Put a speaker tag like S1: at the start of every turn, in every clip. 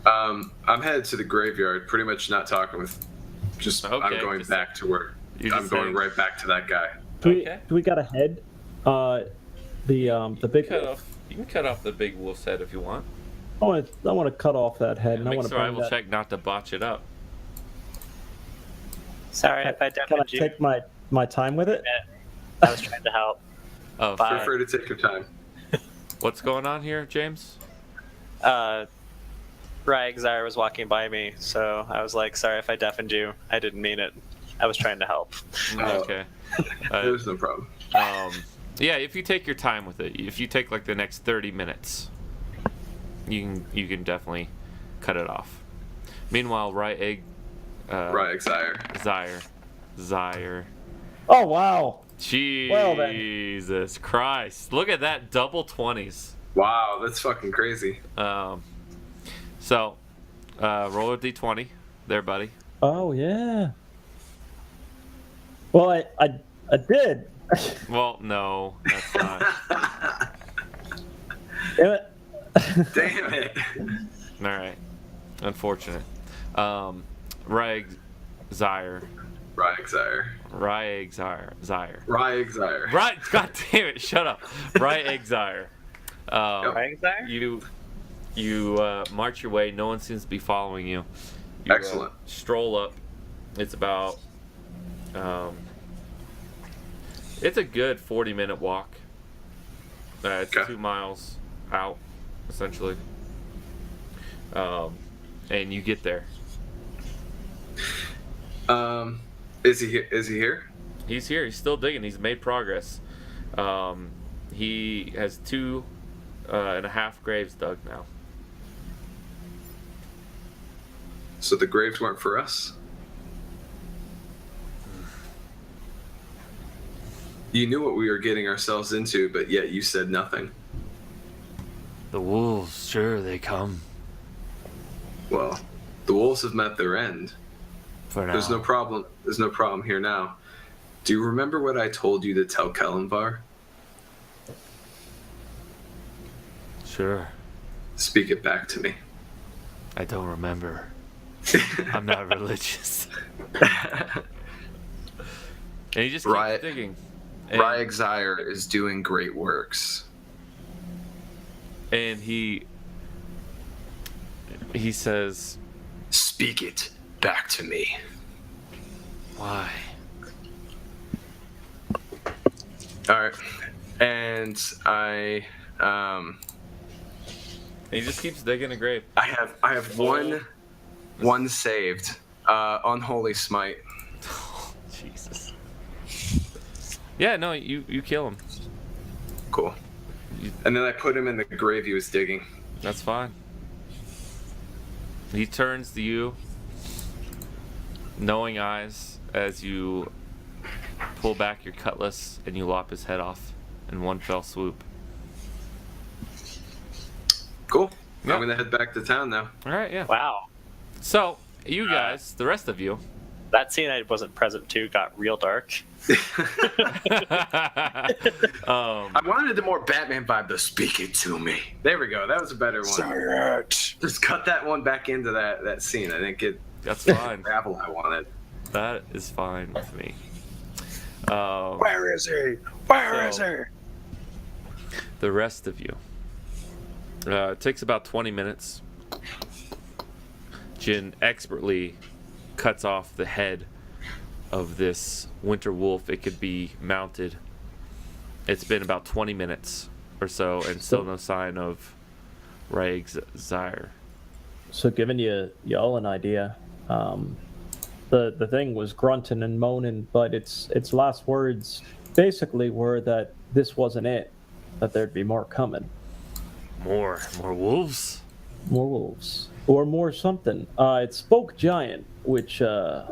S1: I'm headed to the graveyard. Pretty much not talking with. Just
S2: Okay,
S1: I'm going back to where. I'm going right back to that guy.
S3: Do we got a head? The big
S2: cut
S3: wolf.
S2: off. You can cut off the big wolf's head if you want.
S3: I want to cut off that head, and I
S2: Make
S3: want to bring
S2: survival
S3: that.
S2: check not to botch it up.
S4: Sorry if I
S3: Can I
S4: deafened you.
S3: take my time with it?
S4: I was trying to help.
S2: Oh,
S4: Bye.
S1: Feel free to take your time.
S2: what's going on here, James?
S4: Ryexar was walking by me, so I was like, sorry if I deafened you. I didn't mean it. I was trying to help.
S2: Okay.
S1: There's no problem.
S2: Yeah, if you take your time with it, if you take like the next 30 minutes, you can definitely cut it off. Meanwhile, Zyre.
S3: Oh wow!
S2: Jesus
S3: Well, then.
S2: Christ! Look at that double 20s.
S1: Wow, that's fucking crazy.
S2: So, roll a d20, there, buddy.
S3: Oh yeah. Well, I did.
S2: Well, no, that's not.
S3: Damn it.
S1: Damn it.
S2: All right, unfortunate. Ryexar.
S1: Ryexar.
S2: Right, god damn it, shut up. Ryexar.
S4: Ryexar?
S2: You march your way. No one seems to be following you. You
S1: Excellent.
S2: Stroll up. It's about it's a good 40-minute walk. It's
S1: Okay.
S2: 2 miles out, essentially. And you get there.
S1: Is he here?
S2: He's here. He's still digging. He's made progress. He has 2.5 graves dug now.
S1: So the graves weren't for us? You knew what we were getting ourselves into, but yet you said nothing.
S2: The wolves, sure, they come.
S1: Well, the wolves have met their end.
S2: For now.
S1: There's no problem. There's no problem here now. Do you remember what I told you to tell Kellenvar?
S2: Sure.
S1: Speak it back to me.
S2: I don't remember. I'm not religious. And he just keeps digging. And,
S1: Ryexar is doing great works.
S2: and he says,
S1: Speak it back to me.
S2: why?
S1: All right. And I
S2: And he just keeps digging a grave.
S1: I have one saved. Unholy smite.
S2: Jesus. Yeah, no, you kill him.
S1: Cool. And then I put him in the grave he was digging.
S2: That's fine. He turns to you, knowing eyes, as you pull back your cutlass and you lop his head off in one fell swoop.
S1: Cool.
S2: Yeah.
S1: I'm gonna head back to town now.
S2: All right, yeah.
S4: Wow.
S2: So, you guys, the rest of you.
S4: That scene I wasn't present to got real dark.
S1: I wanted the more Batman vibe, though. Speak it to me. There we go. That was a better one.
S5: Say it.
S1: Just cut that one back into that scene. I didn't get
S2: That's fine.
S1: the gravel I wanted.
S2: That is fine with me.
S5: Where is he? Where is he?
S2: The rest of you. It takes about 20 minutes. Jin expertly cuts off the head of this winter wolf. It could be mounted. It's been about 20 minutes or so, and still no sign of Ryexar.
S3: So giving y'all an idea, the thing was grunting and moaning, but its last words basically were that this wasn't it, that there'd be more coming.
S2: More wolves?
S3: More wolves. Or more something. It spoke giant, which, I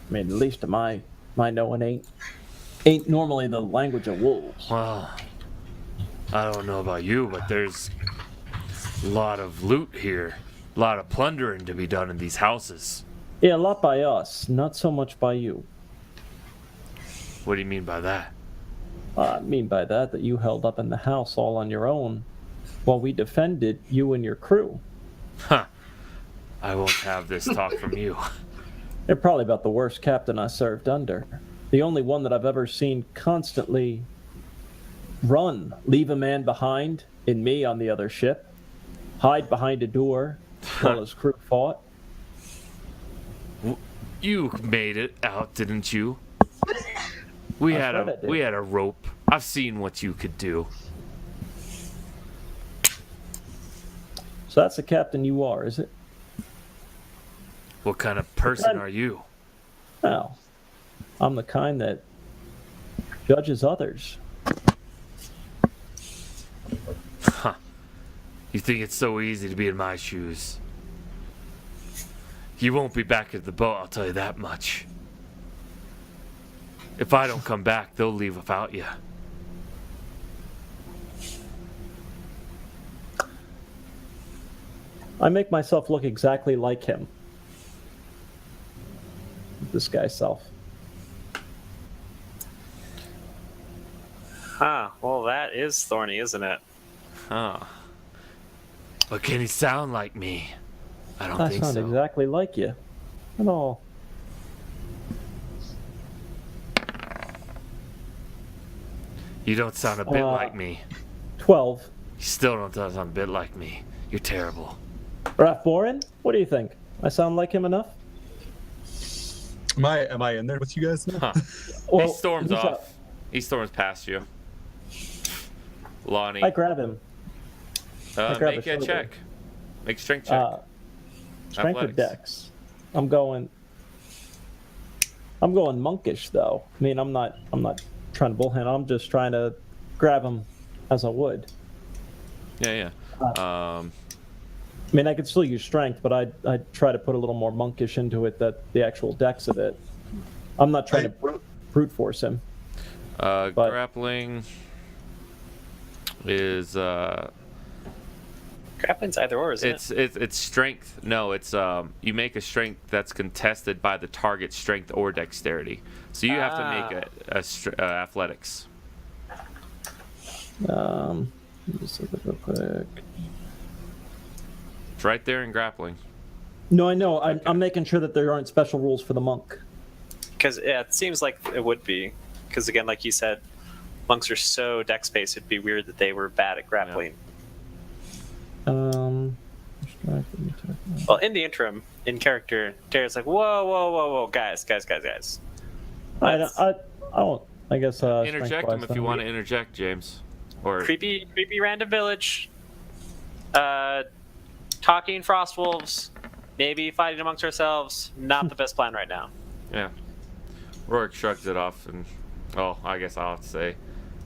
S3: mean, at least to my knowing, ain't normally the language of wolves.
S2: Well, I don't know about you, but there's a lot of loot here. A lot of plundering to be done in these houses.
S3: Yeah, a lot by us, not so much by you.
S2: What do you mean by that?
S3: I mean by that you held up in the house all on your own while we defended you and your crew.
S2: Huh. I won't have this talk from you.
S3: They're probably about the worst captain I served under. The only one that I've ever seen constantly leave a man behind, in me on the other ship, hide behind a door while his crew fought.
S2: You made it out, didn't you? We had a rope. I've seen what you could do.
S3: So that's the captain you are, is it?
S2: What kind of person are you?
S3: Well, I'm the kind that judges others.
S2: Huh. You think it's so easy to be in my shoes? You won't be back at the boat, I'll tell you that much. If I don't come back, they'll leave without you.
S3: I make myself look exactly like him. This guy's self.
S4: Huh. Well, that is thorny, isn't it?
S2: Huh. But can he sound like me? I don't
S3: I
S2: think
S3: sound
S2: so.
S3: exactly like you. At all.
S2: You don't sound a bit like me.
S3: 12.
S2: You still don't sound a bit like me. You're terrible.
S3: Raph Boren, what do you think? I sound like him enough?
S5: Am I in there with you guys now?
S2: Huh.
S3: Well,
S2: He storms
S3: he's
S2: off. He storms past you. Lonnie,
S3: I grab him. grab
S2: make
S3: his
S2: a
S3: shoulder.
S2: check. Make a strength check.
S3: Strength or
S2: Athletics.
S3: dex? I'm going monkish though. I mean, I'm not trying to bullhand. I'm just trying to grab him as I would.
S2: Yeah.
S3: I mean, I could still use strength, but I'd try to put a little more monkish into it, that the actual dex of it. I'm not trying to brute force him.
S2: Grappling is
S4: Grappling's either or, isn't it?
S2: it's strength. No, it's you make a strength that's contested by the target's strength or dexterity. So you have to make a athletics.
S3: Let me just look it real quick.
S2: It's right there in grappling.
S3: No, I know. I'm making sure that there aren't special rules for the monk.
S4: Because it seems like it would be. Because again, like you said, monks are so dex-based, it'd be weird that they were bad at grappling. Well, in the interim, in character, Tara's like, whoa, guys.
S3: I don't. I guess.
S2: Interject him if you want to interject, James. Or
S4: Creepy random village. Talking frost wolves. Maybe fighting amongst ourselves. Not the best plan right now.
S2: yeah. Rourke shrugs it off, and I guess I'll have to say,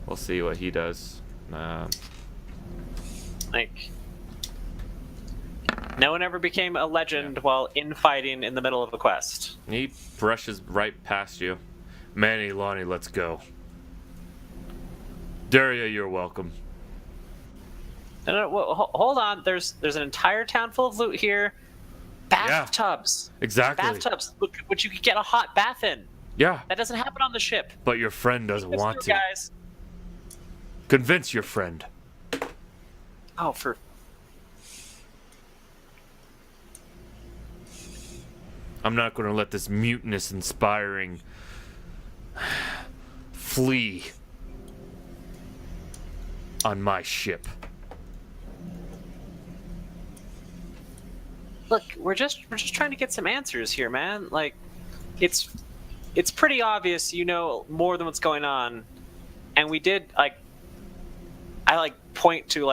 S2: we'll see what he does.
S4: Like, no one ever became a legend while infighting in the middle of a quest.
S2: He brushes right past you. Manny, Lonnie, let's go. Daria, you're welcome.
S4: No, hold on. There's an entire town full of loot here. Bathtubs.
S2: Exactly.
S4: Bathtubs. Look, which you could get a hot bath in.
S2: Yeah.
S4: That doesn't happen on the ship.
S2: But your friend doesn't want to.
S4: Guys.
S2: Convince your friend.
S4: Oh, for...
S2: I'm not going to let this mutinous inspiring flee on my ship.
S4: Look, we're just trying to get some answers here, man. Like, it's pretty obvious you know more than what's going on, and we did I point to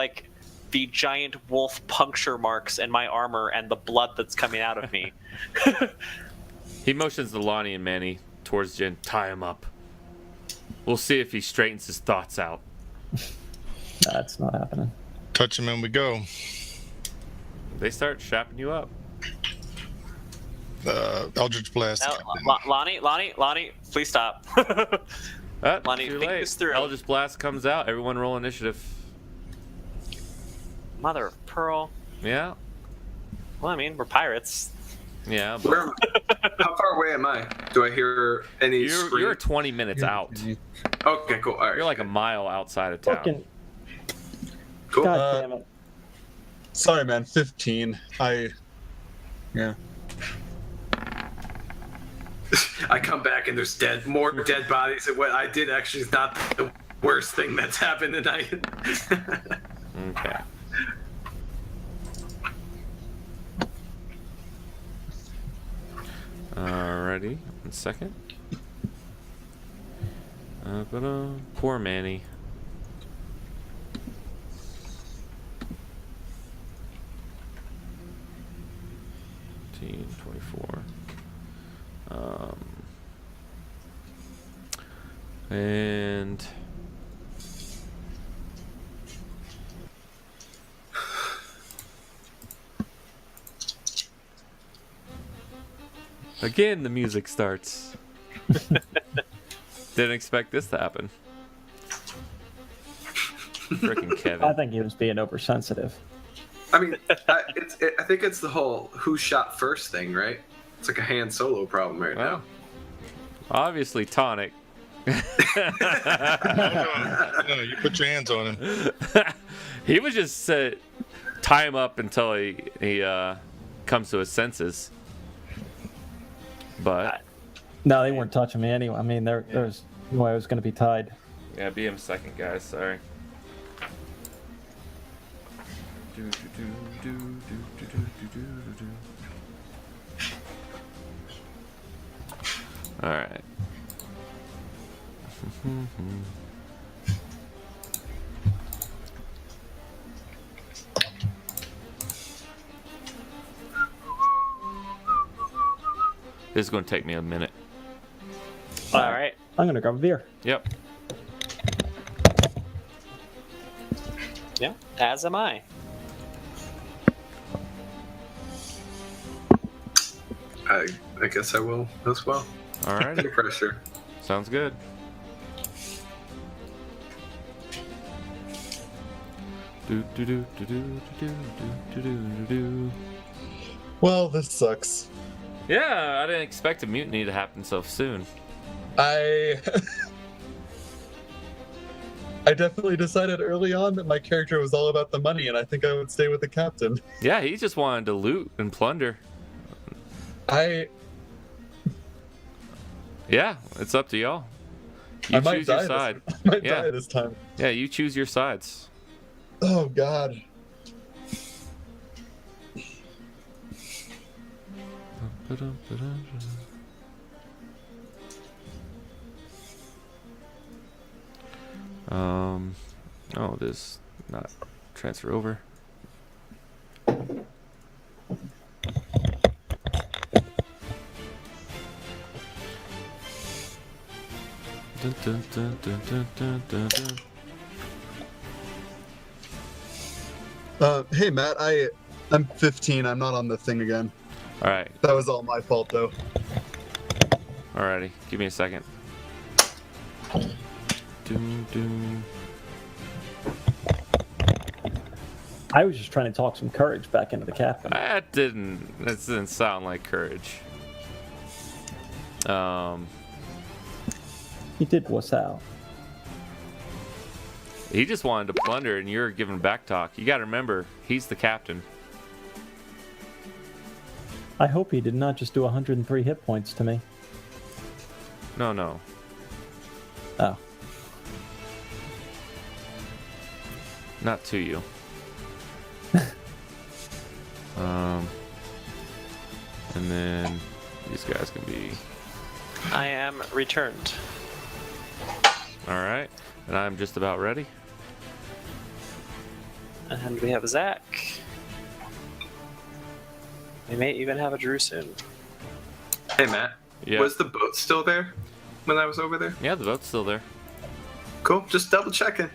S4: the giant wolf puncture marks in my armor and the blood that's coming out of me.
S2: He motions to Lonnie and Manny towards Jin. Tie him up. We'll see if he straightens his thoughts out.
S3: That's not happening.
S6: Touch him and we go.
S2: They start strapping you up.
S6: Eldritch Blast.
S4: Lonnie, please stop. Lonnie,
S2: too
S4: think
S2: late.
S4: this through.
S2: Eldritch Blast comes out. Everyone roll initiative.
S4: Mother of pearl.
S2: Yeah.
S4: Well, I mean, we're pirates.
S2: Yeah. But
S1: How far away am I? Do I hear any scream?
S2: you're 20 minutes out.
S1: Okay, cool. All right.
S2: You're like a mile outside of town.
S3: Fucking.
S1: Cool.
S3: God damn it.
S5: Sorry, man. 15. Yeah.
S1: I come back and there's more dead bodies, and what I did actually is not the worst thing that's happened tonight.
S2: Okay. Alrighty, 1 second. Poor Manny. Team 24. And again, the music starts. Didn't expect this to happen. Freaking Kevin.
S3: I think he was being oversensitive.
S1: I mean, I think it's the whole who shot first thing, right? It's like a Han Solo problem right
S2: Well, obviously Tonic.
S6: No, you put your hands on him.
S2: He was just tie him up until he comes to his senses. But
S3: No, they weren't touching me anyway. I mean, there was no way I was going to be tied.
S2: yeah, be him second, guys. Sorry. All right. This is going to take me a minute.
S4: All right.
S3: I'm going to grab a beer.
S2: Yep.
S4: Yeah. As am I.
S1: I guess I will as well.
S2: All right.
S1: No pressure.
S2: Sounds good.
S7: Well, this sucks.
S2: Yeah, I didn't expect a mutiny to happen so soon.
S7: I definitely decided early on that my character was all about the money, and I think I would stay with the captain.
S2: Yeah, he just wanted to loot and plunder. Yeah, it's up to y'all. You
S7: I might
S2: choose your
S7: die
S2: side.
S7: I might
S2: Yeah.
S7: die this time.
S2: Yeah, you choose your sides.
S7: Oh God.
S2: Oh, this not transfer over. Dun, dun, dun, dun, dun, dun, dun, dun.
S7: Hey Matt, I'm 15. I'm not on the thing again.
S2: All right,
S7: That was all my fault though.
S2: alrighty. Give me a second. Doom, doom.
S3: I was just trying to talk some courage back into the captain.
S2: That didn't sound like courage.
S3: He did what's out.
S2: He just wanted to plunder, and you're giving back talk. You got to remember, he's the captain.
S3: I hope he did not just do 103 hit points to me.
S2: No.
S3: Oh.
S2: Not to you. And then these guys can be
S4: I am returned.
S2: all right. And I'm just about ready.
S4: And we have Zach. We may even have a Drew soon.
S1: Hey Matt,
S2: Yeah.
S1: was the boat still there when I was over there?
S2: Yeah, the boat's still there.
S1: Cool, just double checking.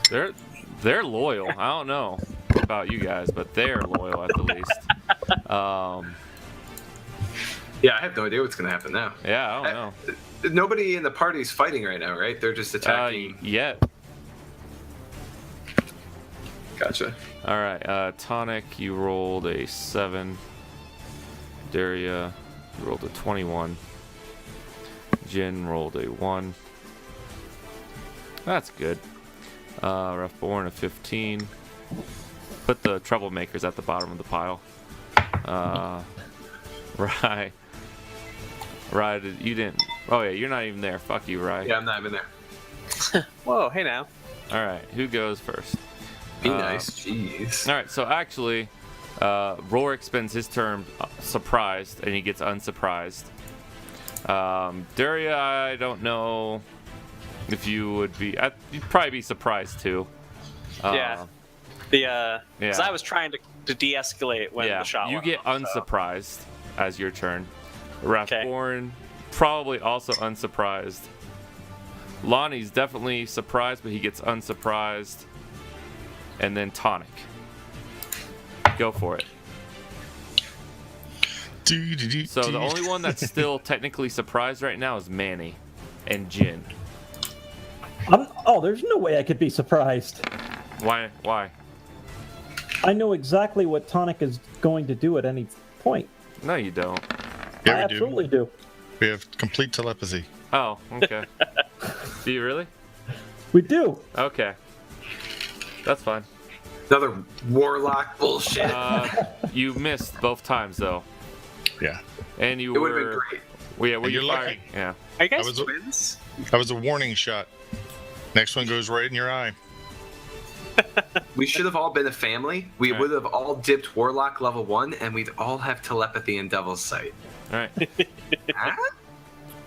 S2: They're loyal. I don't know about you guys, but they're loyal at the least.
S1: Yeah, I have no idea what's gonna happen now.
S2: Yeah, I don't know.
S1: Nobody in the party's fighting right now, right? They're just attacking.
S2: Yet.
S1: Gotcha.
S2: All right, Tonic, you rolled a 7. Daria, you rolled a 21. Jin rolled a 1. That's good. Roughborn a 15. Put the troublemakers at the bottom of the pile. Rye. Rye, you didn't. Oh yeah, you're not even there. Fuck you, Rye.
S1: Yeah, I'm not even there.
S4: Whoa, hey now.
S2: All right, who goes first?
S1: Be nice, jeez.
S2: All right, so actually, Rorik spends his turn surprised, and he gets unsurprised. Daria, I don't know if you would be. You'd probably be surprised too.
S4: Yeah. Because I was trying to de-escalate when the shot
S2: you
S4: went
S2: get
S4: off, so.
S2: unsurprised as your turn. Rathborn, probably also unsurprised. Lonnie's definitely surprised, but he gets unsurprised. And then Tonic. Go for it. So the only one that's still technically surprised right now is Manny and Jin.
S3: There's no way I could be surprised.
S2: Why?
S3: I know exactly what Tonic is going to do at any point.
S2: No, you don't.
S3: I
S6: Yeah, we
S3: absolutely do.
S6: We have complete telepathy.
S2: Oh, okay. Do you really?
S3: We do.
S2: Okay. That's fine.
S1: Another warlock bullshit.
S2: You missed both times, though.
S6: Yeah.
S2: And you
S1: it would have been
S2: were...
S1: great.
S2: Well, yeah, well,
S6: You're
S2: you
S6: lucky.
S2: fired. Yeah.
S4: Are you guys
S6: I was a-
S4: twins?
S6: That was a warning shot. Next one goes right in your eye.
S1: We should have all been a family. We
S2: Right.
S1: would have all dipped warlock level 1, and we'd all have telepathy and devil's sight.
S2: All right.
S1: Huh?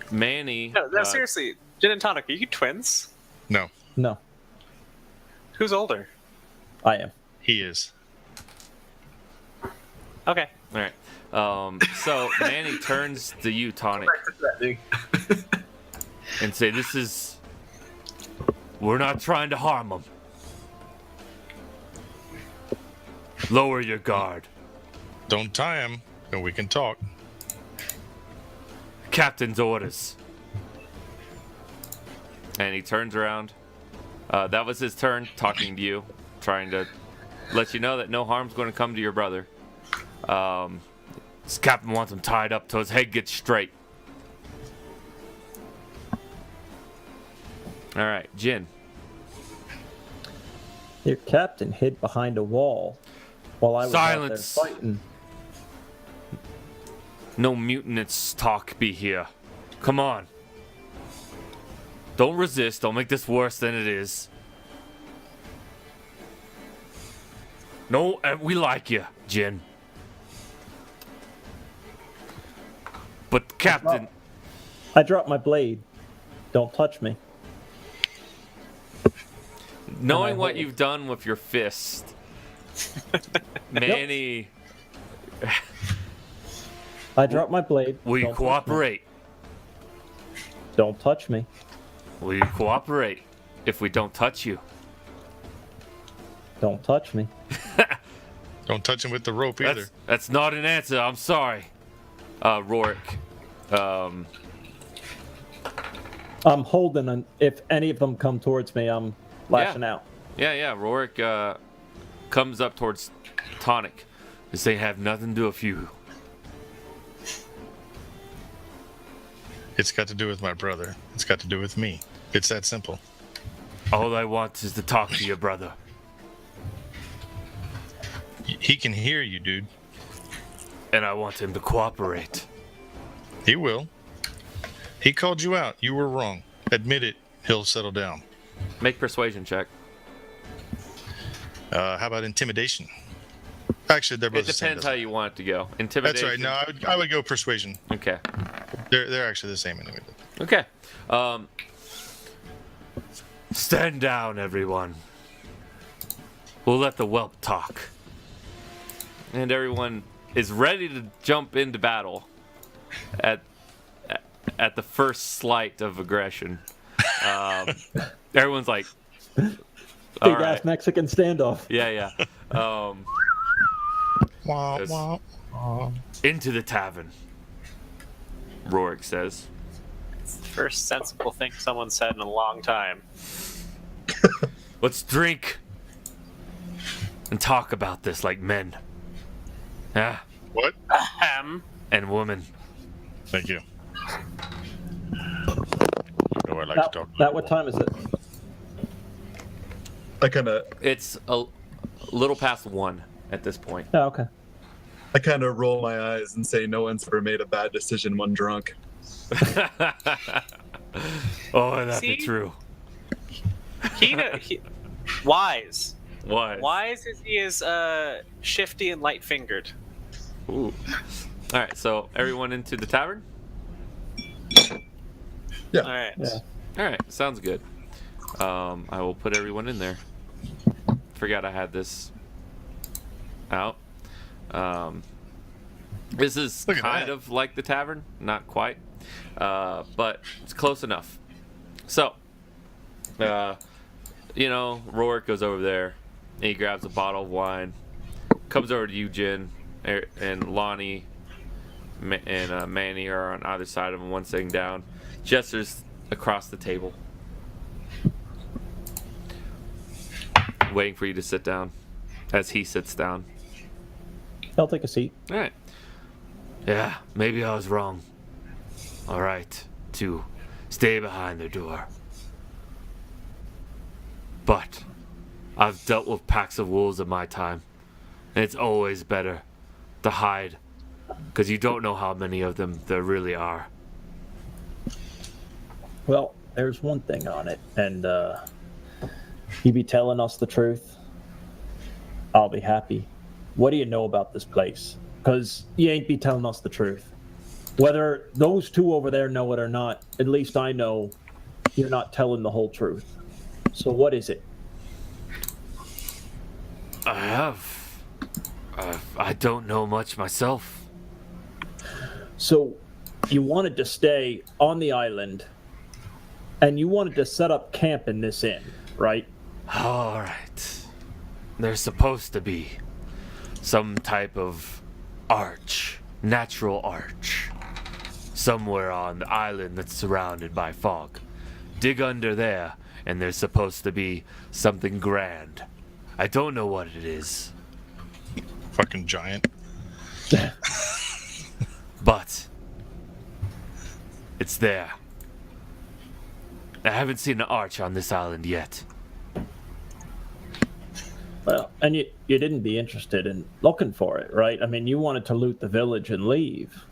S2: Manny...
S4: No, seriously. Jin and Tonic, are you twins?
S6: No,
S3: No,
S4: Who's older?
S3: I am.
S6: he is.
S4: Okay.
S2: All right. So Manny turns to you, Tonic, and say, "This is. We're not trying to harm them. Lower your guard.
S6: Don't tie him, and we can talk.
S2: Captain's orders." And he turns around. That was his turn, talking to you, trying to let you know that no harm's going to come to your brother. This captain wants him tied up till his head gets straight. All right, Jin.
S3: Your captain hid behind a wall while I was
S2: Silence.
S3: out there fighting.
S2: No mutinous talk be here. Come on. Don't resist. Don't make this worse than it is. No, we like you, Jin. But Captain,
S3: I dropped my blade. Don't touch me.
S2: knowing what
S3: hold.
S2: you've done with your fist, Manny,
S3: I dropped my blade.
S2: will you
S3: Don't touch me.
S2: cooperate?
S3: Don't touch me.
S2: Will you cooperate if we don't touch you?
S3: Don't touch me.
S6: Don't touch him with the rope either.
S2: That's not an answer. I'm sorry, Rorik.
S3: I'm holding an. If any of them come towards me, I'm lashing out.
S2: Yeah. Rorik comes up towards Tonic. This ain't have nothing to do with you.
S6: It's got to do with my brother. It's got to do with me. It's that simple.
S2: All I want is to talk to your brother.
S6: He can hear you, dude.
S2: And I want him to cooperate.
S6: He will. He called you out. You were wrong. Admit it. He'll settle down.
S2: Make persuasion check.
S6: How about intimidation? Actually, they're both
S2: It
S6: the same,
S2: depends how
S6: doesn't
S2: you want it to go.
S6: it?
S2: Intimidation.
S6: That's right. No, I would go persuasion.
S2: Okay.
S6: They're actually the same anyway.
S2: Okay. Stand down, everyone. We'll let the whelp talk. And everyone is ready to jump into battle at the first slight of aggression. Everyone's like,
S3: Big
S2: all
S3: ass
S2: right.
S3: Mexican standoff.
S2: Yeah.
S6: Wah,
S2: Yes.
S6: wah, wah.
S2: Into the tavern, Rorik says.
S4: It's the first sensible thing someone said in a long time.
S2: Let's drink and talk about this like men. Ah,
S6: What?
S2: and women.
S6: Thank you. Oh, I like to talk.
S3: That what time is it?
S7: I kind of
S2: It's a little past 1 at this point.
S3: Oh, okay.
S7: I kind of roll my eyes and say, "No one's ever made a bad decision when drunk."
S2: Oh, that'd be
S4: See?
S2: true.
S4: Wise.
S2: Why?
S4: Wise as he is shifty and light-fingered.
S2: Ooh. All right, so everyone into the tavern?
S7: Yeah.
S4: All right.
S3: Yeah.
S2: All right, sounds good. I will put everyone in there. Forgot I had this out. This is
S6: Look at
S2: kind
S6: that.
S2: of like the tavern, not quite, but it's close enough. So, Rourke goes over there, and he grabs a bottle of wine, comes over to you, Jin, and Lonnie and Manny are on either side of him, one sitting down. Jester's across the table, waiting for you to sit down as he sits down.
S3: I'll take a seat.
S2: All right. Yeah, maybe I was wrong. All right, to stay behind the door. But I've dealt with packs of wolves in my time, and it's always better to hide, because you don't know how many of them there really are.
S3: Well, there's one thing on it, and you be telling us the truth, I'll be happy. What do you know about this place? Because you ain't be telling us the truth. Whether those two over there know it or not, at least I know you're not telling the whole truth. So what is it?
S2: I don't know much myself.
S3: So you wanted to stay on the island, and you wanted to set up camp in this inn, right?
S2: All right. There's supposed to be some type of natural arch, somewhere on the island that's surrounded by fog. Dig under there, and there's supposed to be something grand. I don't know what it is,
S6: Fucking giant.
S2: but it's there. I haven't seen an arch on this island yet.
S3: Well, and you didn't be interested in looking for it, right? I mean, you wanted to loot the village and leave.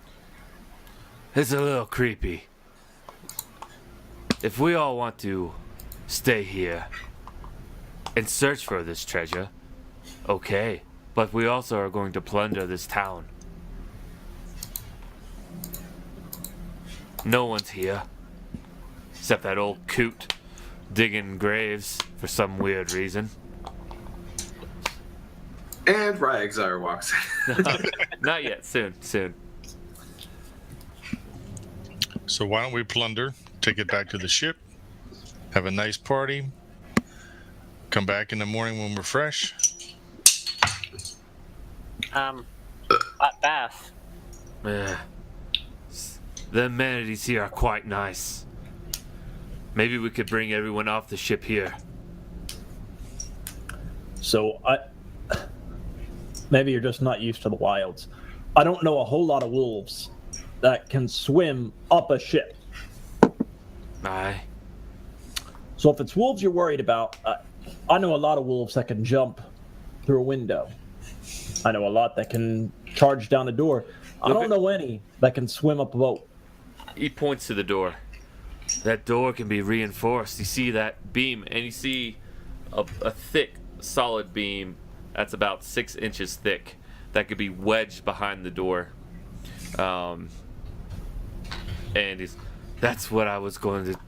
S2: It's a little creepy. If we all want to stay here and search for this treasure, okay. But we also are going to plunder this town. No one's here. Except that old coot digging graves for some weird reason.
S1: And Ryexar walks in.
S2: Not yet. Soon.
S6: So why don't we plunder, take it back to the ship, have a nice party, come back in the morning when we're fresh.
S4: Hot bath.
S2: The amenities here are quite nice. Maybe we could bring everyone off the ship here.
S3: So maybe you're just not used to the wilds. I don't know a whole lot of wolves that can swim up a ship.
S2: Aye.
S3: So if it's wolves you're worried about, I know a lot of wolves that can jump through a window. I know a lot that can charge down a door. I don't know any that can swim up a boat.
S2: He points to the door. That door can be reinforced. You see that beam, and you see a thick, solid beam that's about 6 inches thick that could be wedged behind the door. And that's what I was going to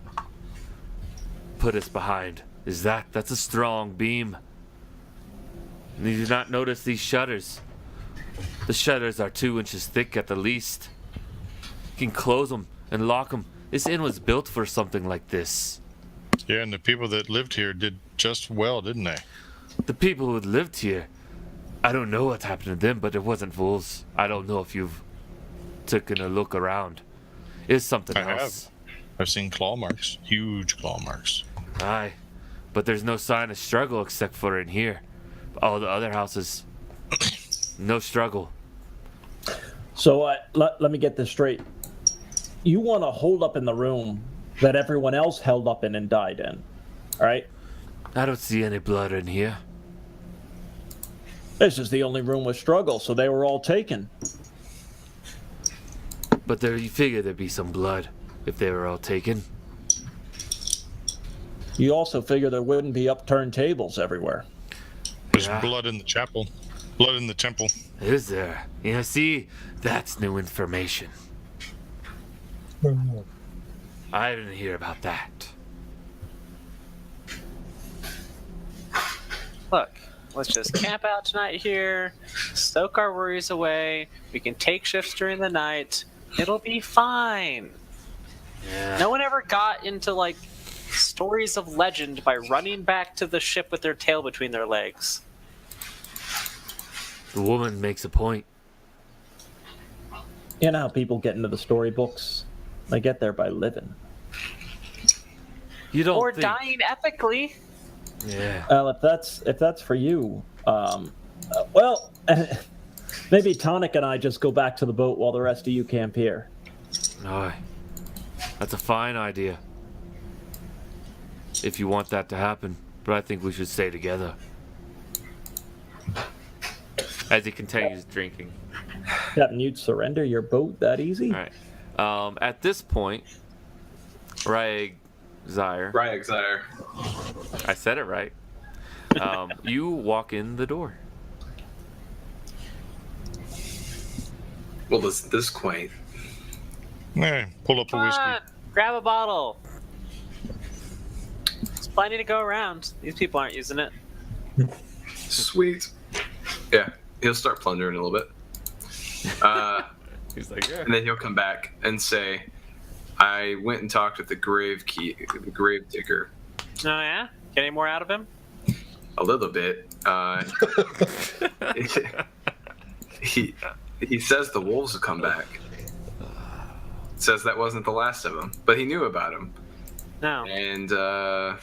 S2: put us behind. That's a strong beam. And you do not notice these shutters. The shutters are 2 inches thick at the least. You can close them and lock them. This inn was built for something like this.
S6: Yeah, and the people that lived here did just well, didn't they?
S2: The people who lived here, I don't know what happened to them, but it wasn't wolves. I don't know if you've taken a look around. It's something
S6: I
S2: else.
S6: have. I've seen claw marks, huge claw marks.
S2: Aye, but there's no sign of struggle except for in here. All the other houses, no struggle.
S3: So let me get this straight. You want to hold up in the room that everyone else held up in and died in, all right?
S2: I don't see any blood in here.
S3: This is the only room with struggle, so they were all taken.
S2: But there, you figure there'd be some blood if they were all taken.
S3: You also figure there wouldn't be upturned tables everywhere.
S6: There's
S2: Yeah.
S6: blood in the chapel. Blood in the temple.
S2: Is there? Yeah, see, that's new information. I didn't hear about that.
S4: Look, let's just camp out tonight here, stoke our worries away. We can take shifts during the night. It'll be fine.
S2: Yeah.
S4: No one ever got into like stories of legend by running back to the ship with their tail between their legs.
S2: The woman makes a point.
S3: You know how people get into the storybooks? They get there by living.
S2: You don't
S4: Or
S2: think...
S4: dying epically.
S2: Yeah.
S3: Well, if that's for you, well, maybe Tonic and I just go back to the boat while the rest of you camp here.
S2: Aye. That's a fine idea. If you want that to happen. But I think we should stay together. As he continues drinking.
S3: Captain, you'd surrender your boat that easy?
S2: Alright. At this point, Ryeg Zyre.
S1: Ryexire.
S2: I said it right. You walk in the door.
S1: Well, this quaint.
S6: Pull up a
S4: Come
S6: whiskey.
S4: on, grab a bottle. There's plenty to go around. These people aren't using it.
S1: Sweet. Yeah, he'll start plundering a little bit.
S2: He's like, yeah.
S1: And then he'll come back and say, I went and talked with the grave digger
S4: Oh yeah? Get any more out of him?
S1: a little bit. He says the wolves will come back. Says that wasn't the last of them, but he knew about him.
S4: No.
S1: And
S4: Well,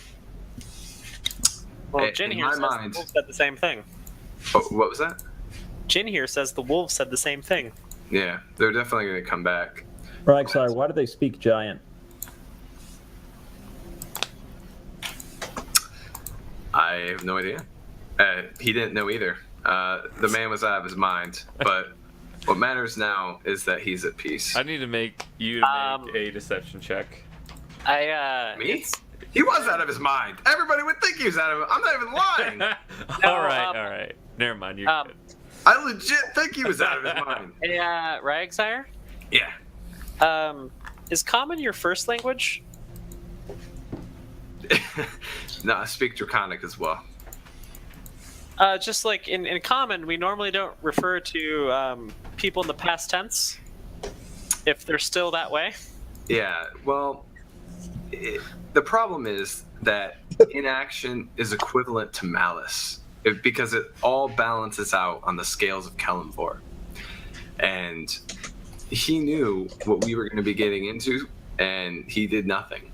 S4: Jin
S1: in
S4: here
S1: my
S4: says
S1: mind-
S4: the wolves said the same thing.
S1: oh, what was that?
S4: Jin here says the wolves said the same thing.
S1: Yeah, they're definitely going to come back.
S3: Right, sorry, why do they speak giant?
S1: I have no idea. He didn't know either. The man was out of his mind. But what matters now is that he's at peace.
S2: I need to make you to make a deception check.
S1: Me? He was out of his mind. Everybody would think he was out of it. I'm not even lying.
S2: all right. Never mind. You're good.
S1: I legit think he was out of his mind.
S4: Hey, Ryexire?
S1: Yeah.
S4: Is Common your first language?
S1: No, I speak Draconic as well.
S4: Just like in Common, we normally don't refer to people in the past tense if they're still that way.
S1: Yeah, well, the problem is that inaction is equivalent to malice because it all balances out on the scales of Kellenvor. And he knew what we were going to be getting into, and he did nothing.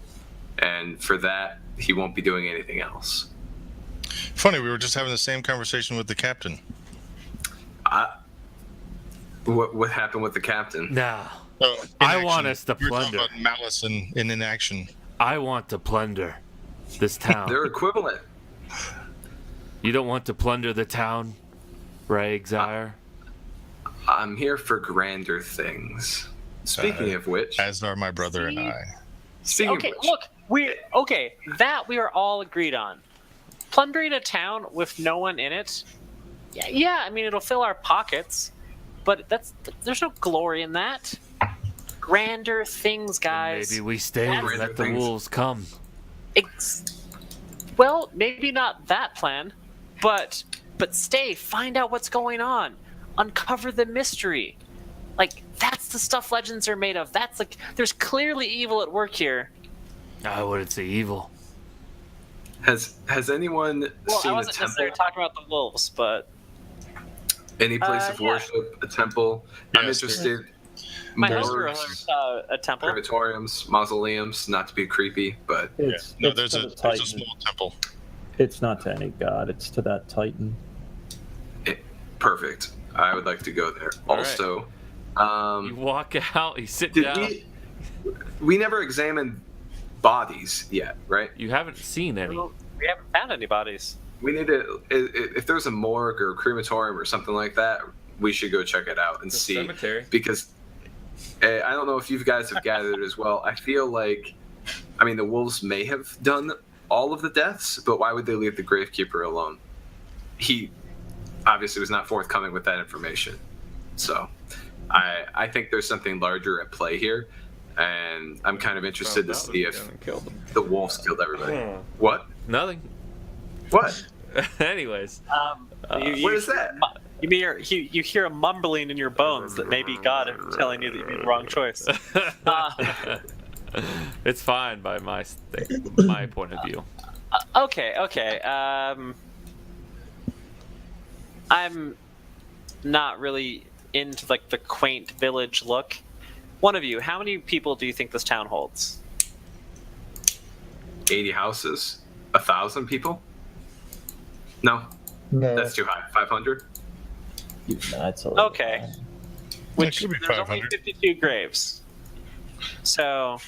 S1: And for that, he won't be doing anything else.
S6: Funny, we were just having the same conversation with the captain.
S1: What happened with the captain?
S2: No.
S6: Oh,
S2: I
S6: inaction.
S2: want us to
S6: You were talking
S2: plunder.
S6: about malice and inaction.
S2: I want to plunder this town.
S1: They're equivalent.
S2: You don't want to plunder the town, Ryeg Zyre?
S1: I'm here for grander things. Speaking of which,
S6: As are my brother and I.
S1: speaking
S4: Okay,
S1: of which,
S4: look, that we are all agreed on. Plundering a town with no one in it, yeah, I mean it'll fill our pockets, but there's no glory in that. Grander things, guys.
S2: Maybe we stay and
S1: Grander
S2: let the
S1: things.
S2: wolves come.
S4: Well, maybe not that plan, but stay, find out what's going on, uncover the mystery. Like that's the stuff legends are made of. That's like there's clearly evil at work here.
S2: I wouldn't say evil.
S1: has anyone
S4: Well, I
S1: seen a
S4: wasn't
S1: temple?
S4: necessarily talking about the wolves, but
S1: Any place of
S4: yeah.
S1: worship, a temple? I'm
S6: Yes,
S1: interested.
S4: my
S1: Morgues,
S4: husband saw a temple.
S1: crematoriums, mausoleums. Not to be creepy, but
S3: It's,
S6: No,
S3: it's
S6: there's
S3: to
S6: a
S3: the
S6: there's a
S3: Titan.
S6: small temple.
S3: It's not to any god, it's to that Titan.
S1: perfect. I would like to go there.
S2: All right.
S1: Also,
S2: You walk out, you sit
S1: did
S2: down.
S1: we never examined bodies yet, right?
S2: You haven't seen any.
S4: We haven't found any bodies.
S1: We need to. If there's a morgue or a crematorium or something like that, we should go check it out and
S2: The
S1: see.
S2: cemetery.
S1: Because I don't know if you guys have gathered as well. I feel like, I mean, the wolves may have done all of the deaths, but why would they leave the gravekeeper alone? He obviously was not forthcoming with that information. So I think there's something larger at play here, and I'm kind of interested to see if the wolves killed everybody. What?
S2: Nothing.
S1: What?
S2: Anyways,
S1: What is that?
S4: You mean you hear a mumbling in your bones that maybe God is telling you that you made the wrong choice.
S2: it's fine by my point of view.
S4: Okay. I'm not really into like the quaint village look. One of you, how many people do you think this town holds?
S1: 80 houses? 1,000 people? No,
S7: No.
S1: that's too high. 500?
S3: That's a little
S4: Okay.
S3: high.
S4: Which
S6: could be
S4: there's only
S6: 500.
S4: 52 graves. So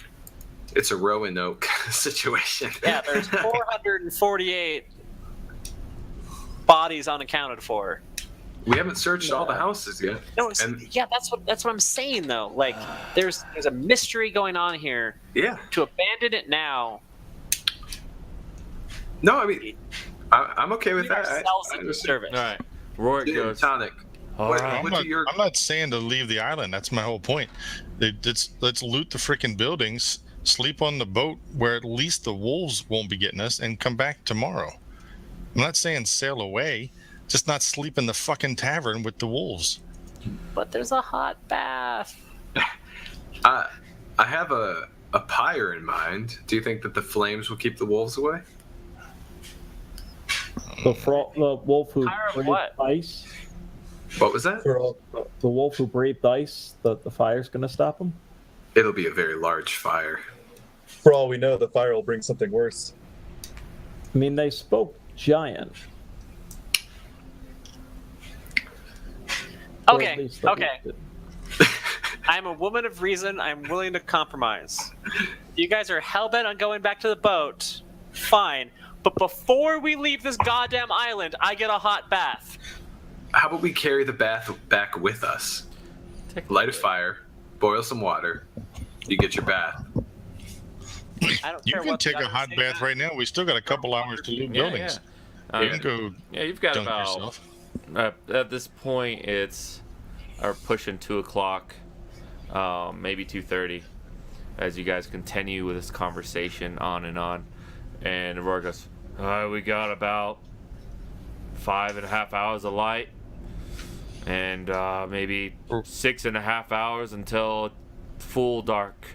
S1: It's a Roanoke situation.
S4: yeah, there's 448 bodies unaccounted for.
S1: We haven't searched all the houses yet.
S4: No,
S1: And
S4: yeah, that's what I'm saying though. Like, there's a mystery going on here.
S1: yeah,
S4: To abandon it now,
S1: no, I mean, I'm okay with
S4: we
S1: that.
S4: ourselves
S1: I
S4: in
S1: understand.
S4: service.
S2: All right, Rorik
S1: Gin
S2: goes.
S1: tonic.
S2: All
S1: What-
S2: right.
S1: what do your-
S6: I'm not saying to leave the island. That's my whole point. Let's loot the freaking buildings, sleep on the boat where at least the wolves won't be getting us, and come back tomorrow. I'm not saying sail away, just not sleep in the fucking tavern with the wolves.
S4: But there's a hot bath.
S1: I have a pyre in mind. Do you think that the flames will keep the wolves away?
S3: The wolf who
S4: Fire of
S3: breathed
S4: what?
S3: ice.
S1: What was that?
S7: For all,
S3: The wolf who breathed ice. The fire's gonna stop him.
S1: It'll be a very large fire.
S7: for all we know, the fire will bring something worse.
S3: I mean, they spoke giant. Or at
S4: Okay,
S3: least the
S4: okay.
S3: wolf did.
S4: I'm a woman of reason. I'm willing to compromise. You guys are hellbent on going back to the boat. Fine. But before we leave this goddamn island, I get a hot bath.
S1: How about we carry the bath back with us? Light a fire, boil some water, you get your bath.
S4: I don't
S6: You
S4: care
S6: can
S4: what
S6: take
S4: the
S6: a hot
S4: others
S6: bath
S4: say.
S6: right now. We still got a couple hours to loot buildings.
S2: Yeah.
S6: You can go
S2: Yeah, you've got
S6: dunk
S2: about
S6: yourself.
S2: at this point it's pushing 2:00, maybe 2:30, as you guys continue with this conversation on, and Aurora goes, "All right, we got about 5.5 hours of light, and maybe 6.5 hours until full dark."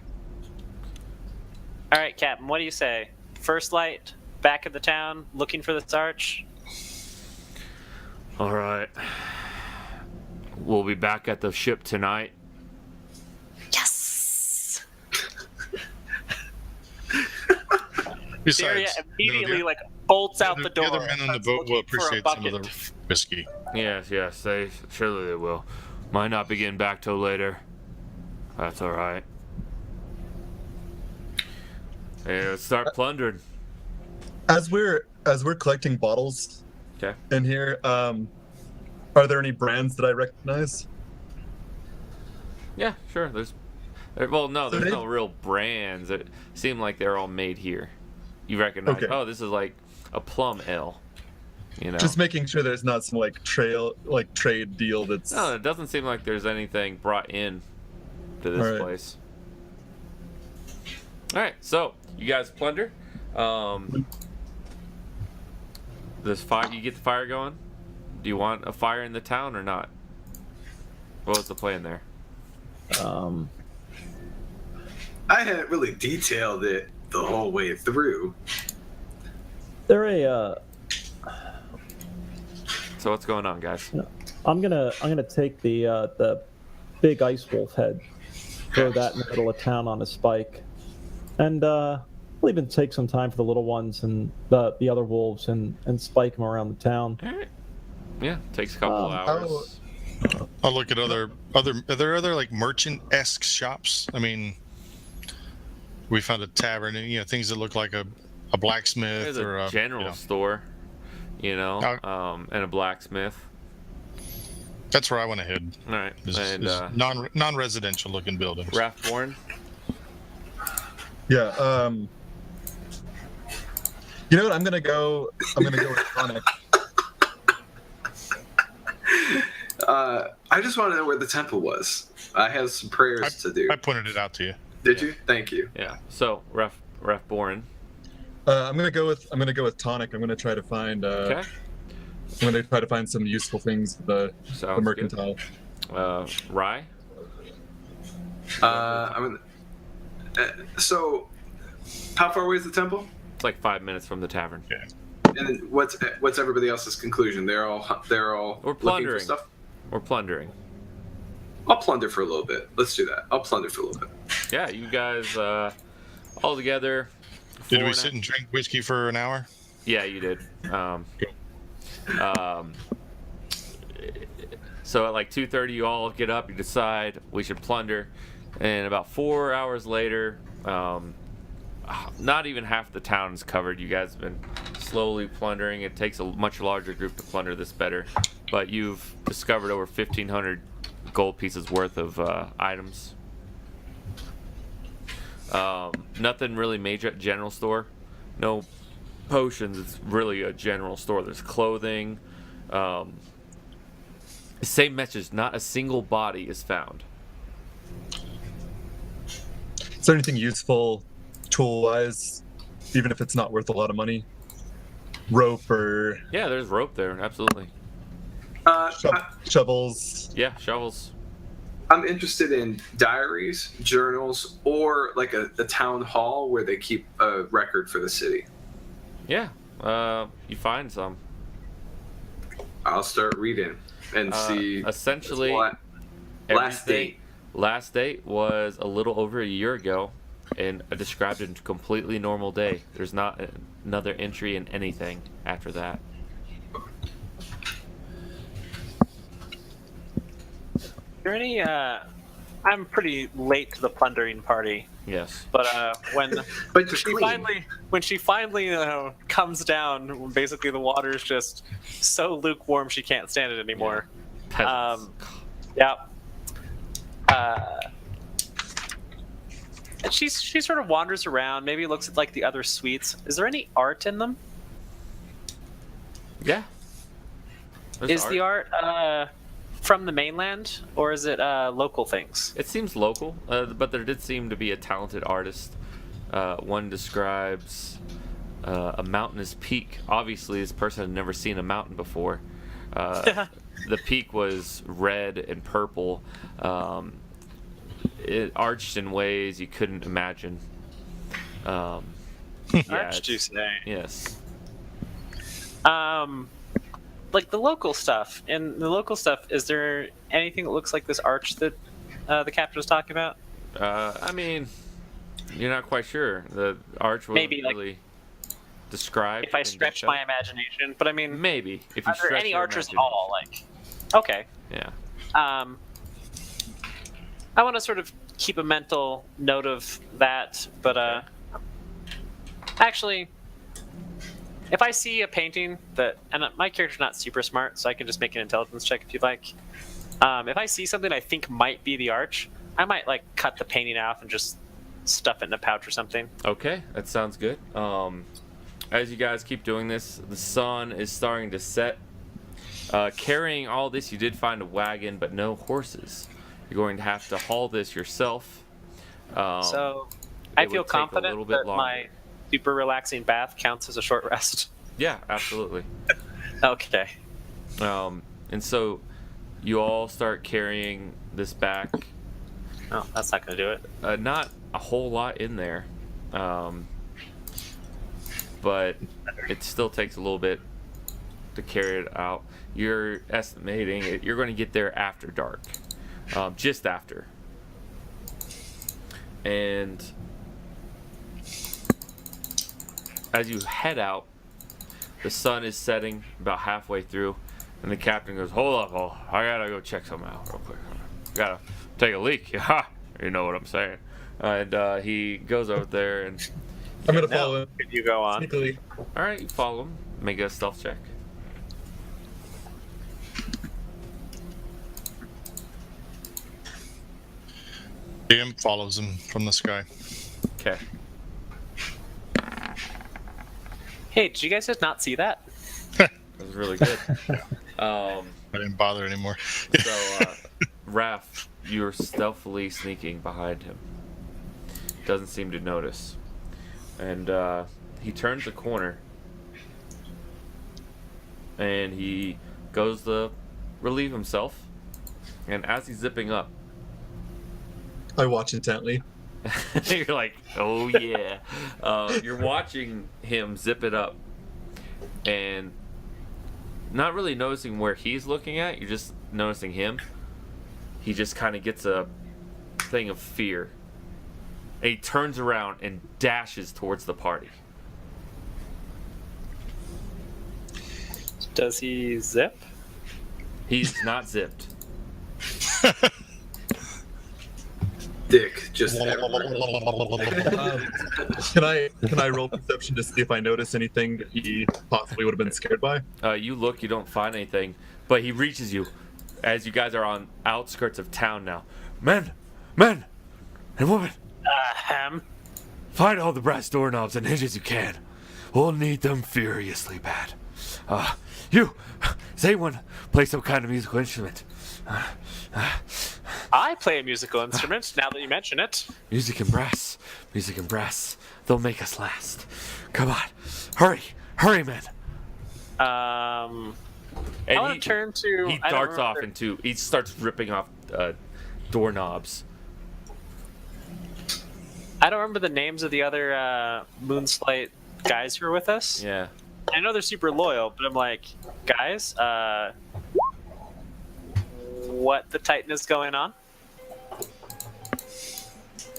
S4: All right, Captain, what do you say? First light, back of the town, looking for this arch?
S2: All right, we'll be back at the ship tonight.
S4: Yes!
S6: Besides,
S4: Syria immediately
S6: the-
S4: like bolts out the
S6: the
S4: door.
S6: other men on the
S4: starts
S6: boat will
S4: looking for a
S6: appreciate some of
S4: bucket.
S6: the whiskey.
S2: Yes, they surely they will. Might not be getting back till later. That's all right. Hey, let's start plundering.
S7: As we're collecting bottles
S2: Okay.
S7: in here, are there any brands that I recognize?
S2: Yeah, sure. There's no
S7: they-
S2: real brands. It seem like they're all made here. You recognize?
S7: Okay.
S2: Oh, this is like a plum ale. You know.
S7: Just making sure there's not some trade deal that's.
S2: No, it doesn't seem like there's anything brought in to this
S7: All right.
S2: place. All right, so you guys plunder. This fire, you get the fire going. Do you want a fire in the town or not? What was the plan there?
S1: I hadn't really detailed it the whole way through.
S3: They're a.
S2: So what's going on, guys?
S3: I'm gonna take the big ice wolf head, throw that in the middle of town on a spike, and we'll even take some time for the little ones and the other wolves and spike them around the town.
S2: All right. Yeah, takes a couple hours.
S6: I'll look at other. Are there other like merchant-esque shops? I mean, we found a tavern and things that look like a blacksmith
S2: There's
S6: or
S2: a general store. you know, and a blacksmith.
S6: That's where I want to head.
S2: All right, and
S6: Is non-residential looking buildings.
S2: Rathborn.
S7: Yeah. You know what? I'm gonna go with Tonic.
S1: I just want to know where the temple was. I have some prayers to do.
S6: I pointed it out to you.
S1: Did you? Thank you.
S2: Yeah. So Rathborn.
S7: I'm gonna go with Tonic. I'm gonna try to find.
S2: Okay.
S7: I'm gonna try to find some useful things. The
S2: Sounds
S7: mercantile.
S2: Good. Rye.
S1: So, how far away is the temple?
S2: It's like 5 minutes from the tavern.
S6: Yeah.
S1: And then what's everybody else's conclusion? They're all
S2: We're
S1: looking for
S2: plundering.
S1: stuff.
S2: We're plundering.
S1: I'll plunder for a little bit. Let's do that. I'll plunder for a little bit.
S2: Yeah, you guys all together.
S6: Did we sit and drink whiskey for an hour?
S2: Yeah, you did. So at like 2:30, you all get up. You decide we should plunder, and about 4 hours later, not even half the town is covered. You guys have been slowly plundering. It takes a much larger group to plunder this better, but you've discovered over 1,500 gold pieces worth of items. Nothing really major at general store. No potions. It's really a general store. There's clothing. Same message. Not a single body is found.
S7: Is there anything useful, tool-wise, even if it's not worth a lot of money? Rope or
S2: Yeah, there's rope there. Absolutely.
S7: shovels?
S2: Yeah, shovels.
S1: I'm interested in diaries, journals, or like a town hall where they keep a record for the city.
S2: Yeah. You find some.
S1: I'll start reading and see.
S2: Essentially,
S1: Last
S2: everything-
S1: date.
S2: Last date was a little over a year ago, and I described it a completely normal day. There's not another entry in anything after that.
S4: Is there any? I'm pretty late to the plundering party,
S2: Yes.
S4: but when
S1: But you're
S4: she
S1: clean.
S4: finally comes down, basically the water is just so lukewarm she can't stand it anymore.
S2: Peasants.
S4: Yeah. And she sort of wanders around, maybe looks at like the other suites. Is there any art in them?
S2: Yeah. There's
S4: Is the art from the mainland, or is it local things?
S2: It seems local, but there did seem to be a talented artist. One describes a mountainous peak. Obviously, this person had never seen a mountain before. The peak was red and purple. It arched in ways you couldn't imagine. Yeah,
S4: Arch, you say?
S2: Yes.
S4: Like the local stuff. In the local stuff, is there anything that looks like this arch that the captain was talking about?
S2: I mean, you're not quite sure. The arch was
S4: Maybe, like,
S2: really described.
S4: If I
S2: in
S4: stretch
S2: detail.
S4: my imagination, but I mean,
S2: Maybe if you
S4: are there
S2: stretch
S4: any
S2: your
S4: archers at
S2: imagination.
S4: all? Like, okay.
S2: Yeah.
S4: I want to sort of keep a mental note of that, but actually, if I see a painting that, and my character's not super smart, so I can just make an intelligence check if you'd like. If I see something I think might be the arch, I might like cut the painting off and just stuff it in a pouch or something.
S2: Okay, that sounds good. As you guys keep doing this, the sun is starting to set. Carrying all this, you did find a wagon, but no horses. You're going to have to haul this yourself.
S4: So I
S2: it
S4: feel
S2: would take a
S4: confident
S2: little bit
S4: that my
S2: longer.
S4: super relaxing bath counts as a short rest.
S2: Yeah, absolutely.
S4: Okay.
S2: And so you all start carrying this back.
S4: Oh, that's not going to do it.
S2: Not a whole lot in there, but it still takes a little bit to carry it out. You're estimating it, you're going to get there after dark, just after. And as you head out, the sun is setting about halfway through, and the captain goes, "Hold up, I gotta go check something out real quick. Gotta take a leak." Ha! You know what I'm saying. And he goes over there, and
S7: I'm gonna follow him.
S4: Could you go on?
S7: Sneakily.
S2: all right, you follow him. Make a stealth check.
S6: The imp follows him from the sky.
S2: Okay.
S4: Hey, did you guys just not see that?
S2: That was really good.
S6: I didn't bother anymore.
S2: So, Raph, you're stealthily sneaking behind him. Doesn't seem to notice. And he turns the corner. And he goes to relieve himself. And as he's zipping up,
S7: I watch intently.
S2: you're like, oh yeah. You're watching him zip it up. And not really noticing where he's looking at, you're just noticing him. He just kind of gets a thing of fear. And he turns around and dashes towards the party.
S4: Does he zip?
S2: He's not zipped.
S1: Dick, just
S7: Can I roll perception to see if I notice anything that he possibly would have been scared by?
S2: You look, you don't find anything, but he reaches you as you guys are on outskirts of town now. Men, and women, find all the brass doorknobs and hinges you can. We'll need them furiously bad. You, say one, play some kind of musical instrument.
S4: I play a musical instrument, now that you mention it.
S2: Music and brass, they'll make us last. Come on, hurry, men.
S4: I
S2: And
S4: want to turn to...
S2: He
S4: I don't
S2: darts off
S4: remember-
S2: he starts ripping off doorknobs.
S4: I don't remember the names of the other Moonslate guys who were with us.
S2: Yeah.
S4: I know they're super loyal, but I'm like, guys, what the Titan is going on?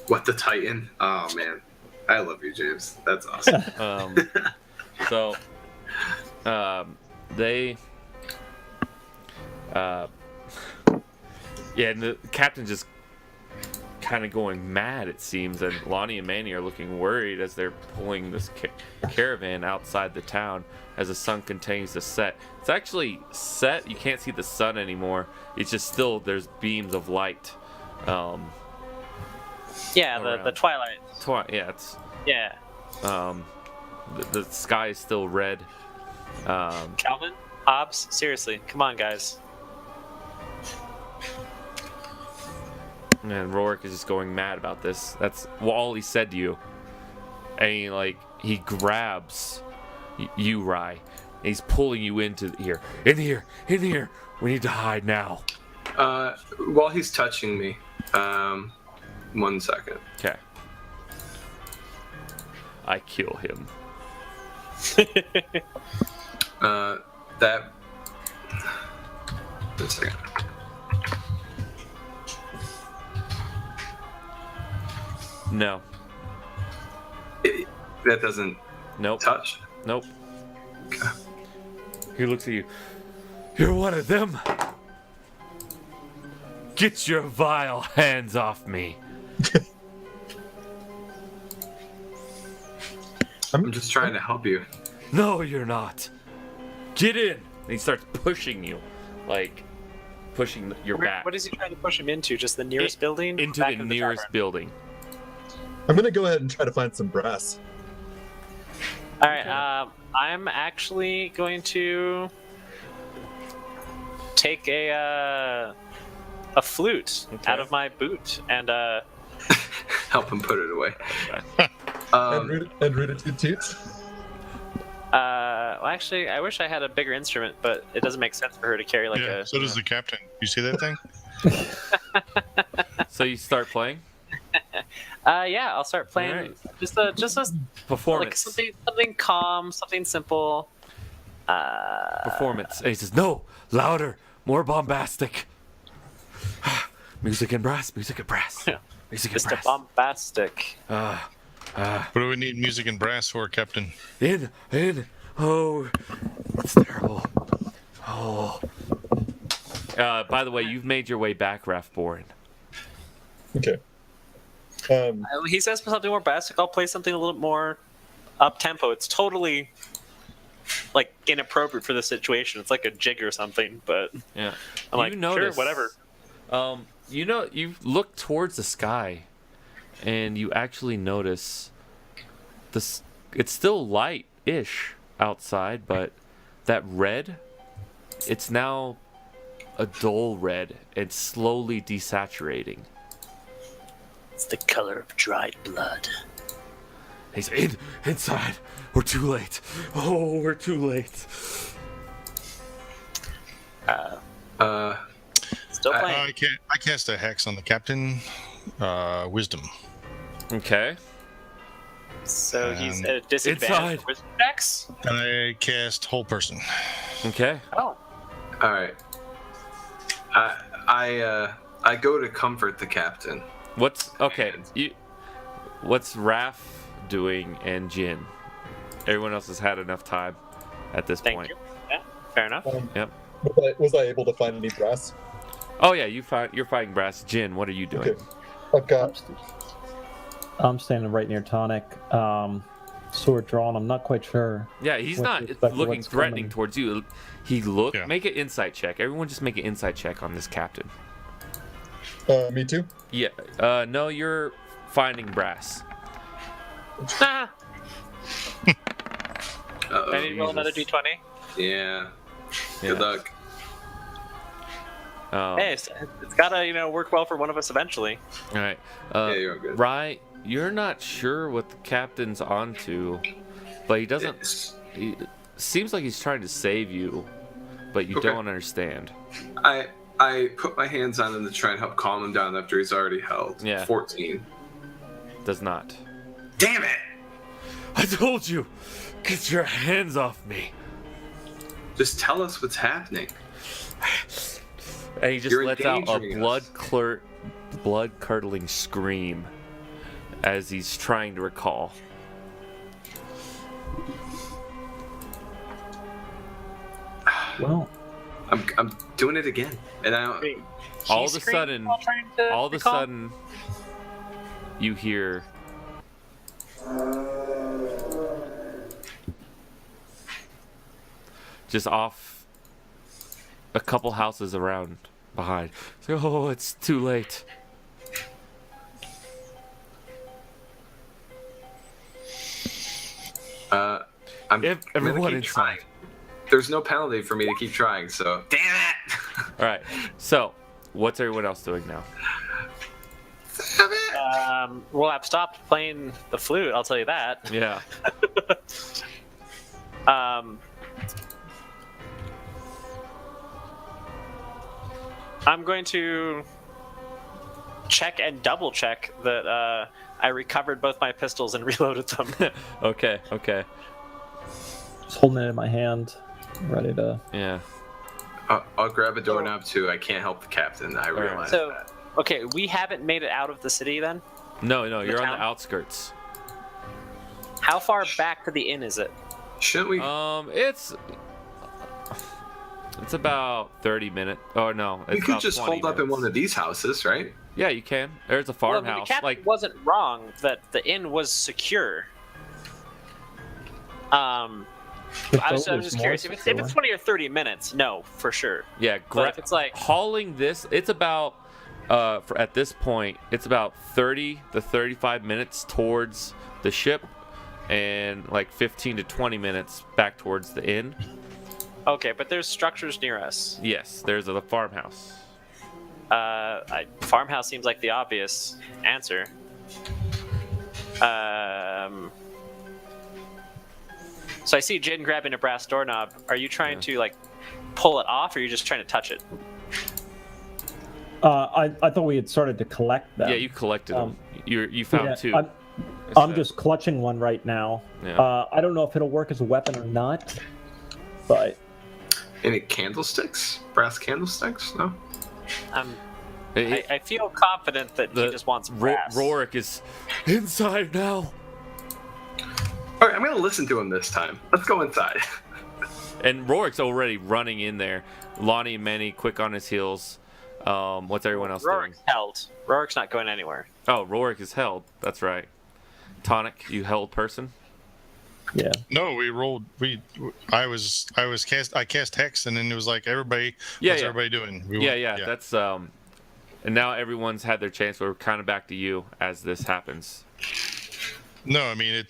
S1: what the Titan? Oh man, I love you, James. That's awesome.
S2: So, they, yeah, and the captain just kind of going mad, it seems, and Lonnie and Manny are looking worried as they're pulling this caravan outside the town as the sun continues to set. It's actually set. You can't see the sun anymore. It's just still, there's beams of light.
S4: Yeah,
S2: Around.
S4: the Twilight.
S2: Yeah, it's
S4: Yeah.
S2: the sky is still red.
S4: Calvin? Hobbs? Seriously, come on, guys.
S2: And Rourke is just going mad about this. That's all he said to you. And he grabs you, Rye. And he's pulling you into here. In here. We need to hide now.
S1: While he's touching me, 1 second.
S2: Okay. I kill him.
S1: That. 1 second.
S2: No.
S1: That doesn't
S2: Nope.
S1: touch.
S2: Nope.
S1: Okay.
S2: He looks at you. You're one of them. Get your vile hands off me.
S1: I'm just trying to help you.
S2: No, you're not. Get in. And he starts pushing you. Pushing your back.
S4: What is he trying to push him into? Just the nearest building?
S2: Into
S4: Back
S2: the
S4: of
S2: nearest
S4: tavern?
S2: building.
S7: I'm gonna go ahead and try to find some brass.
S4: All right. I'm actually going to take a flute out of my boot and
S1: Help him put it away.
S7: And root it to toots.
S4: well, actually, I wish I had a bigger instrument, but it doesn't make sense for her to carry
S6: Yeah, so does the captain. You see that thing?
S2: So you start playing?
S4: Yeah, I'll start playing
S2: Alright.
S4: just a
S2: Performance.
S4: like something calm, something simple.
S2: Performance. And he says, no, louder, more bombastic. Music and brass. Music and
S4: Just a
S2: brass.
S4: bombastic.
S6: What do we need music and brass for, Captain?
S2: In. Oh, it's terrible. Oh. By the way, you've made your way back, Rathborn.
S7: Okay.
S4: He says something more basic. I'll play something a little more up tempo. It's totally inappropriate for the situation. It's like a jig or something, but
S2: Yeah.
S4: I'm like, sure, whatever.
S2: you look towards the sky, and you actually notice this. It's still light-ish outside, but that red, it's now a dull red and slowly desaturating.
S4: It's the color of dried blood.
S2: He's inside. We're too late. Oh, we're too late.
S4: Still playing.
S6: I cast a hex on the captain. Wisdom.
S2: Okay.
S4: So he's at a disadvantage.
S2: Inside.
S4: Wisdom checks?
S6: And I cast whole person.
S2: Okay.
S4: Oh.
S1: All right. I go to comfort the captain.
S2: What's Raph doing and Jin? Everyone else has had enough time at this
S4: Thank
S2: point.
S4: you. Yeah, fair enough.
S2: Yep.
S7: Was I able to find any brass?
S2: Oh yeah, you're fighting brass. Jin, what are you doing?
S7: Okay. I've got.
S3: I'm standing right near Tonic, sword drawn. I'm not quite sure.
S2: Yeah, he's
S3: with
S2: not
S3: respect to
S2: looking
S3: what's
S2: threatening
S3: coming.
S2: towards you.
S6: Yeah.
S2: Make an insight check. Everyone just make an insight check on this captain.
S7: Me too.
S2: Yeah. No, you're finding brass.
S4: Ah,
S1: Uh-oh.
S4: I need to roll another
S2: Jesus.
S4: d20.
S1: Yeah. Good
S2: Yeah.
S1: luck.
S4: Hey, it's gotta work well for one of us eventually.
S2: All right.
S1: Yeah, you're good.
S2: Rye, you're not sure what the captain's onto, but he doesn't.
S1: It's-
S2: He seems like he's trying to save you, but you
S1: Okay.
S2: don't understand.
S1: I put my hands on him to try and help calm him down after he's already held.
S2: Yeah.
S1: 14.
S2: Does not.
S1: Damn it!
S2: I told you, get your hands off me.
S1: Just tell us what's happening.
S2: And he just
S1: You're
S2: lets out a
S1: endangering us.
S2: blood-curdling scream as he's trying to recall.
S3: Well,
S1: I'm doing it again, and I don't.
S4: Wait,
S2: All
S4: he
S2: of a
S4: screamed
S2: sudden,
S4: while trying to
S2: all of a
S4: recall?
S2: sudden, you hear just off a couple houses around behind. So, oh, it's too late.
S1: I'm
S2: If
S1: gonna
S2: everyone
S1: keep
S2: inside.
S1: trying. There's no penalty for me to keep trying, so damn it!
S2: All right. So, what's everyone else doing now?
S1: Damn it!
S4: Rolap stopped playing the flute. I'll tell you that.
S2: Yeah.
S4: I'm going to check and double check that I recovered both my pistols and reloaded them.
S2: Okay. Okay.
S3: just holding it in my hand, ready to.
S2: Yeah.
S1: I'll grab a doorknob too. I can't help the captain. I realize
S4: So,
S1: that.
S4: okay, we haven't made it out of the city then.
S2: No, you're on
S4: town?
S2: the outskirts.
S4: How far back to the inn is it?
S1: Shouldn't we?
S2: It's about 30 minutes. Oh no, it's
S1: we could
S2: about
S1: just
S2: 20
S1: hold up in
S2: minutes.
S1: one of these houses, right?
S2: Yeah, you can. There's a
S4: Well, I mean,
S2: farmhouse.
S4: the captain
S2: Like,
S4: wasn't wrong that the inn was secure. I was just curious. If it's 20 or 30 minutes, no, for sure.
S2: yeah,
S4: But if it's like
S2: hauling this, it's about at this point, it's about 30 to 35 minutes towards the ship, and like 15 to 20 minutes back towards the inn.
S4: okay, but there's structures near us.
S2: Yes, there's a farmhouse.
S4: Farmhouse seems like the obvious answer. So I see Jin grabbing a brass doorknob. Are you trying to like pull it off, or are you just trying to touch it?
S3: I thought we had started to collect them.
S2: Yeah, you collected them. You found
S3: Yeah,
S2: two.
S3: I'm just clutching one right now.
S2: Yeah.
S3: I don't know if it'll work as a weapon or not, but
S1: Any candlesticks? Brass candlesticks? No.
S4: I feel confident that he just wants brass.
S2: Rorik is inside now.
S1: All right, I'm gonna listen to him this time. Let's go inside.
S2: And Rorik's already running in there. Lonnie and Manny quick on his heels. What's everyone else doing?
S4: Rorik's held. Rorik's not going anywhere.
S2: Oh, Rorik is held. That's right. Tonic, you held person?
S3: yeah.
S6: No, we rolled. I cast hex, and then it was like everybody.
S2: Yeah,
S6: What's
S2: yeah.
S6: everybody doing?
S2: Yeah. That's And now everyone's had their chance. We're kind of back to you as this happens.
S6: No, I mean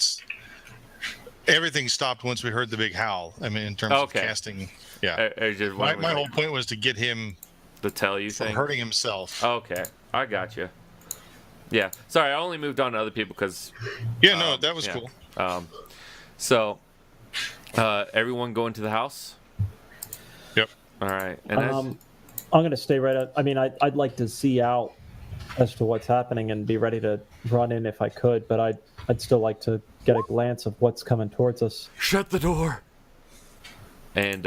S6: everything stopped once we heard the big howl. I mean, in terms of casting. Yeah. My whole point was to get him
S2: to tell you
S6: from
S2: thing.
S6: hurting himself.
S2: Okay, I got you. Yeah, sorry, I only moved on to other people because.
S6: Yeah, no, that was cool.
S2: So, everyone go into the house.
S6: Yep.
S2: All right, and
S3: I'm gonna stay right out. I mean, I'd like to see out as to what's happening and be ready to run in if I could, but I'd still like to get a glance of what's coming towards us.
S2: Shut the door. And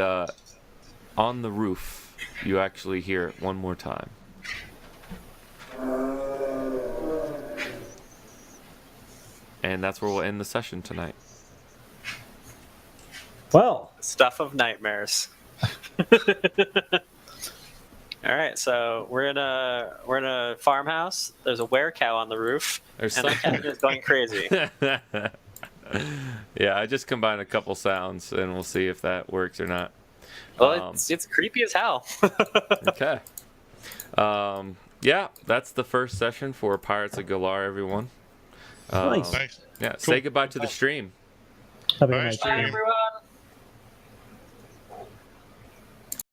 S2: on the roof, you actually hear it one more time. And that's where we'll end the session tonight.
S3: Well,
S4: Stuff of nightmares. All right, so we're in a farmhouse. There's a werecow on the roof, and the cat is going crazy.
S2: Yeah, I just combined a couple sounds, and we'll see if that works or not.
S4: Well, it's creepy as hell.
S2: Okay. Yeah, that's the first session for Pirates of Gulaar, everyone.
S3: nice.
S6: Nice.
S2: Yeah,
S6: Cool.
S2: say goodbye to the stream.
S3: Have a good
S6: Bye,
S3: night.
S6: stream.
S4: Bye, everyone.